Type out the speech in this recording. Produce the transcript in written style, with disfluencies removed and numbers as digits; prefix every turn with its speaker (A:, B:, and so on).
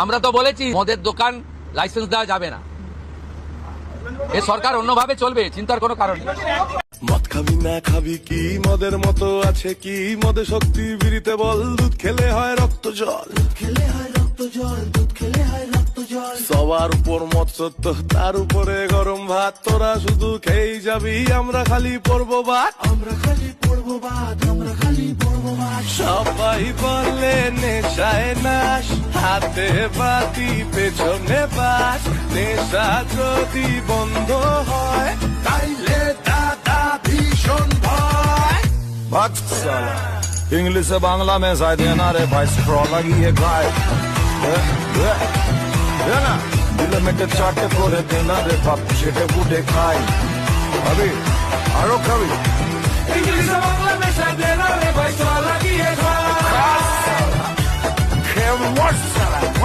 A: আমরা তো বলেছি মদের দোকান লাইসেন্স দেওয়া যাবে না, এ সরকার অন্যভাবে চলবে, চিন্তার কোনো কারণ নেই।
B: মদ খাবি না খাবি কি, মদের মতো আছে কি, মদে শক্তি বিড়িতে বল, দুধ খেলে হয় রক্ত জল, খেলে হয় রক্ত জল, দুধ খেলে হয় রক্ত জল। সবার উপর মদ সত্য, তার উপরে গরম ভাত, তোরা শুধু খেয়েই যাবি, আমরা খালি পড়বো বাদ, আমরা খালি পড়বো বাদ, আমরা খালি পড়বো বাদ। সবাই বলে নেশায় নাশ, হাতে বাতি পেছনে বাস, নেশা যদি বন্ধ হয় তাইলে দাদা ভীষণ ভয়।
C: ভাগ সালা, ইংলিশে বাংলা में शायद ना रे भाई स्ट्रॉ लगी है गाय না দিলে মেটে চাটে করে দেনা রে বাপ, সেটে বুটে খাই ভাবি আরো খাবি।
D: ইংলিশে বাংলা মেশা দেনা রে ভাই স্ট্র লাগি है
C: Hey, what's